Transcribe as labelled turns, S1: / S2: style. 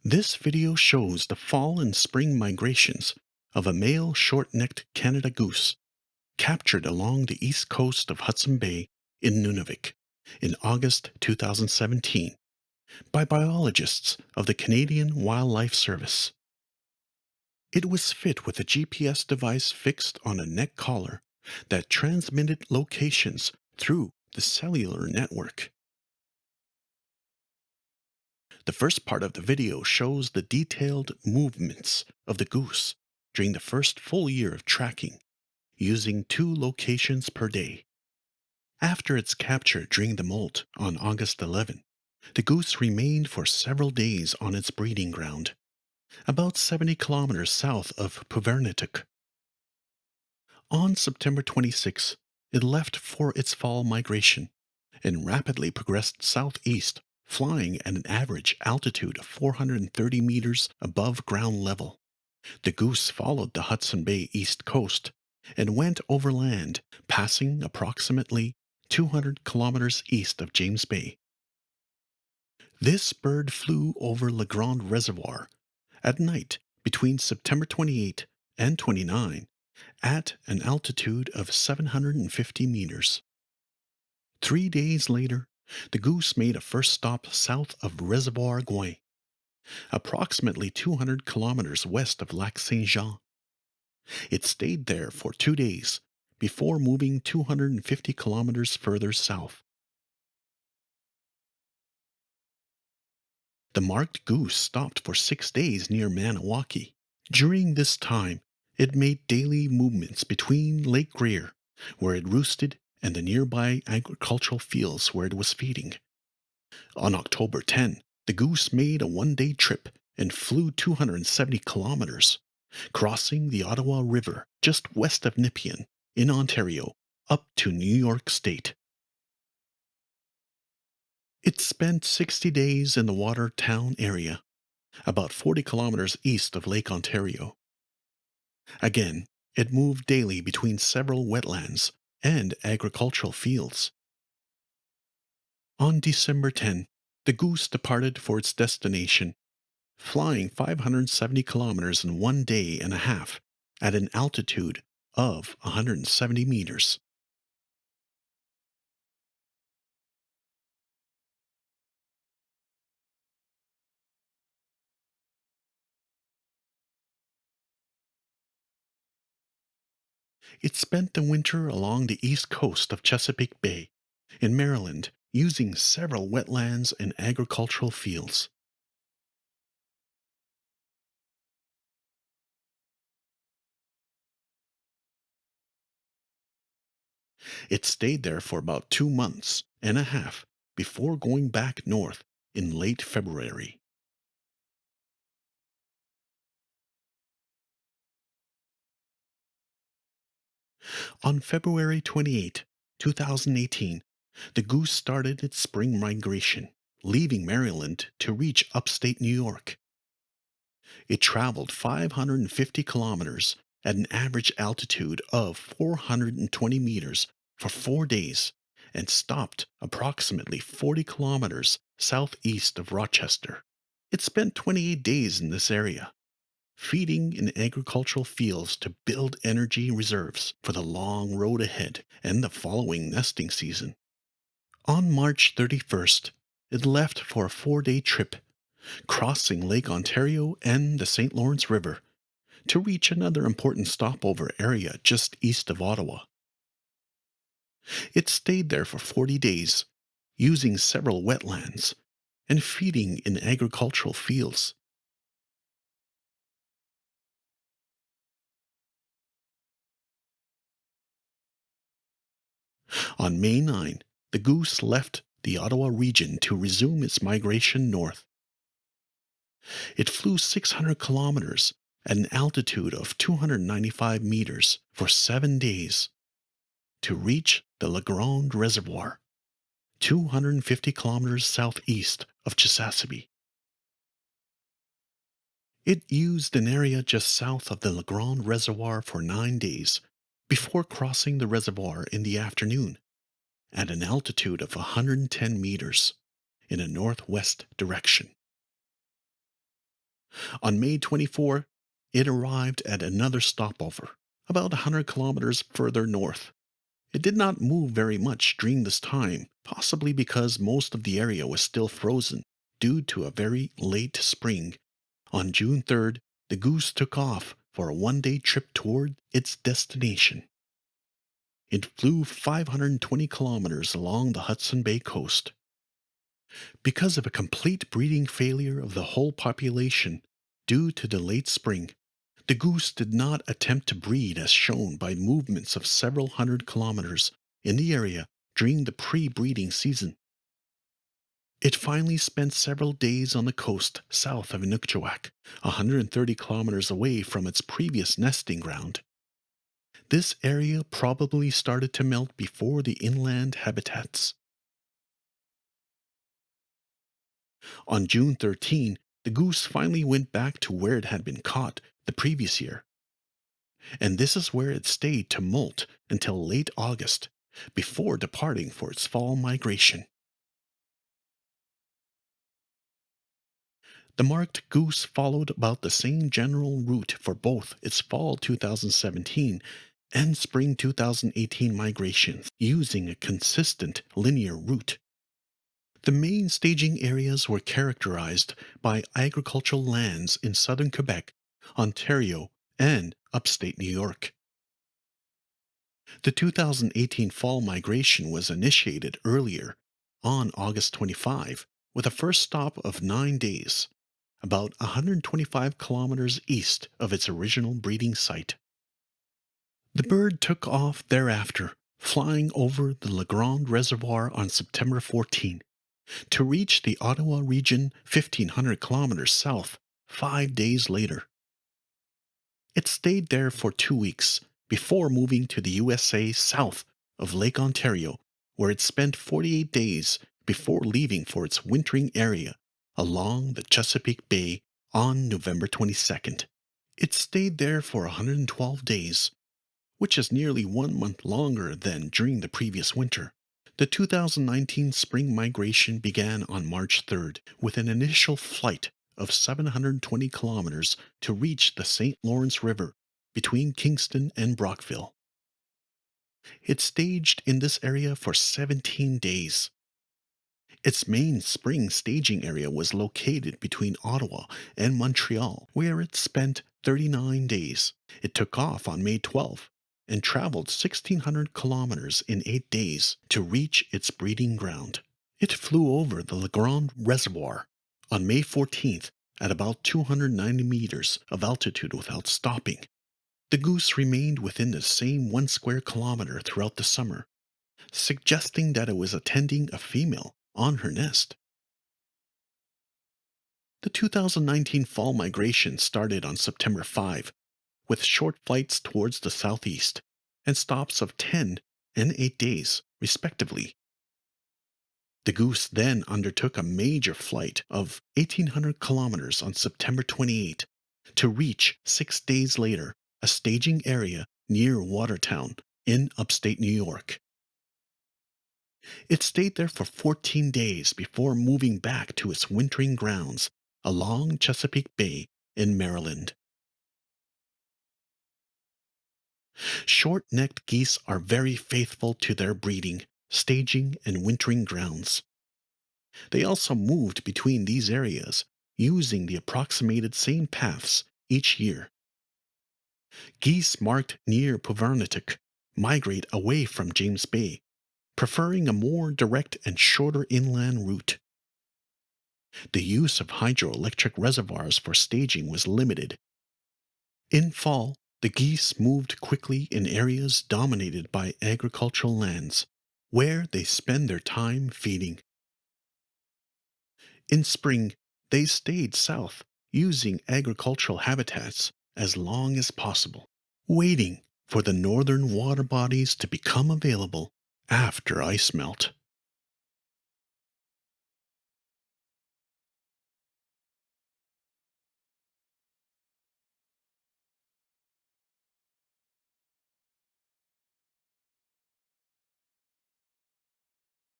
S1: This video shows the fall and spring migrations of a male short-necked Canada goose captured along the east coast of Hudson Bay in Nunavik in August 2017 by biologists of the Canadian Wildlife Service. It was fit with a GPS device fixed on a neck collar that transmitted locations through the cellular network. The first part of the video shows the detailed movements of the goose during the first full year of tracking, using 2 locations per day. After its capture during the molt on August 11, the goose remained for several days on its breeding ground, about 70 kilometers south of Puvernituk. On September 26, it left for its fall migration and rapidly progressed southeast, flying at an average altitude of 430 meters above ground level. The goose followed the Hudson Bay east coast and went overland, passing approximately 200 kilometers east of James Bay. This bird flew over Le Grand Reservoir at night between September 28 and 29 at an altitude of 750 meters. 3 days later, the goose made a first stop south of Reservoir Gouin, approximately 200 kilometers west of Lac Saint Jean. It stayed there for 2 days before moving 250 kilometers further south. The marked goose stopped for 6 days near Maniwaki. During this time, it made daily movements between Lake Greer, where it roosted, and the nearby agricultural fields where it was feeding. On October 10, the goose made a 1-day trip and flew 270 kilometers, crossing the Ottawa River just west of Nepean in Ontario up to New York State. It spent 60 days in the Watertown area, about 40 kilometers east of Lake Ontario. Again, it moved daily between several wetlands and agricultural fields. On December 10, the goose departed for its destination, flying 570 kilometers in 1 day and a half at an altitude of 170 meters. It spent the winter along the east coast of Chesapeake Bay, in Maryland, using several wetlands and agricultural fields. It stayed there for about 2 months and a half before going back north in late February. On February 28, 2018, the goose started its spring migration, leaving Maryland to reach upstate New York. It traveled 550 kilometers at an average altitude of 420 meters for 4 days and stopped approximately 40 kilometers southeast of Rochester. It spent 28 days in this area, feeding in agricultural fields to build energy reserves for the long road ahead and the following nesting season. On March 31st, it left for a 4-day trip, crossing Lake Ontario and the St. Lawrence River to reach another important stopover area just east of Ottawa. It stayed there for 40 days, using several wetlands and feeding in agricultural fields. On May 9, the goose left the Ottawa region to resume its migration north. It flew 600 kilometers at an altitude of 295 meters for 7 days to reach the Le Grand Reservoir, 250 kilometers southeast of Chesapeake. It used an area just south of the Le Grand Reservoir for 9 days before crossing the reservoir in the afternoon at an altitude of 110 meters in a northwest direction. On May 24, it arrived at another stopover, about 100 kilometers further north. It did not move very much during this time, possibly because most of the area was still frozen due to a very late spring. On June 3rd, the goose took off for a 1 day trip toward its destination. It flew 520 kilometers along the Hudson Bay coast. Because of a complete breeding failure of the whole population due to the late spring, the goose did not attempt to breed as shown by movements of several hundred kilometers in the area during the pre-breeding season. It finally spent several days on the coast south of Inukjuak, 130 kilometers away from its previous nesting ground. This area probably started to melt before the inland habitats. On June 13, the goose finally went back to where it had been caught the previous year. And this is where it stayed to molt until late August, before departing for its fall migration. The marked goose followed about the same general route for both its fall 2017 and spring 2018 migrations, using a consistent linear route. The main staging areas were characterized by agricultural lands in southern Quebec, Ontario, and upstate New York. The 2018 fall migration was initiated earlier, on August 25, with a first stop of 9 days, about 125 kilometers east of its original breeding site. The bird took off thereafter, flying over the La Grande Reservoir on September 14, to reach the Ottawa region 1,500 kilometers south 5 days later. It stayed there for 2 weeks before moving to the USA south of Lake Ontario, where it spent 48 days before leaving for its wintering area along the Chesapeake Bay on November 22nd. It stayed there for 112 days, which is nearly 1 month longer than during the previous winter. The 2019 spring migration began on March 3rd with an initial flight of 720 kilometers to reach the St. Lawrence River between Kingston and Brockville. It staged in this area for 17 days. Its main spring staging area was located between Ottawa and Montreal, where it spent 39 days. It took off on May 12th and traveled 1,600 kilometers in 8 days to reach its breeding ground. It flew over the La Grande Reservoir on May 14th at about 290 meters of altitude without stopping. The goose remained within the same 1 square kilometer throughout the summer, suggesting that it was attending a female on her nest. The 2019 fall migration started on September 5, with short flights towards the southeast and stops of 10 and 8 days, respectively. The goose then undertook a major flight of 1,800 kilometers on September 28 to reach 6 days later a staging area near Watertown in upstate New York. It stayed there for 14 days before moving back to its wintering grounds along Chesapeake Bay in Maryland. Short-necked geese are very faithful to their breeding, staging, and wintering grounds. They also moved between these areas, using the approximated same paths each year. Geese marked near Puvarnutuk migrate away from James Bay, preferring a more direct and shorter inland route. The use of hydroelectric reservoirs for staging was limited. In fall, the geese moved quickly in areas dominated by agricultural lands, where they spend their time feeding. In spring, they stayed south, using agricultural habitats as long as possible, waiting for the northern water bodies to become available after ice melt.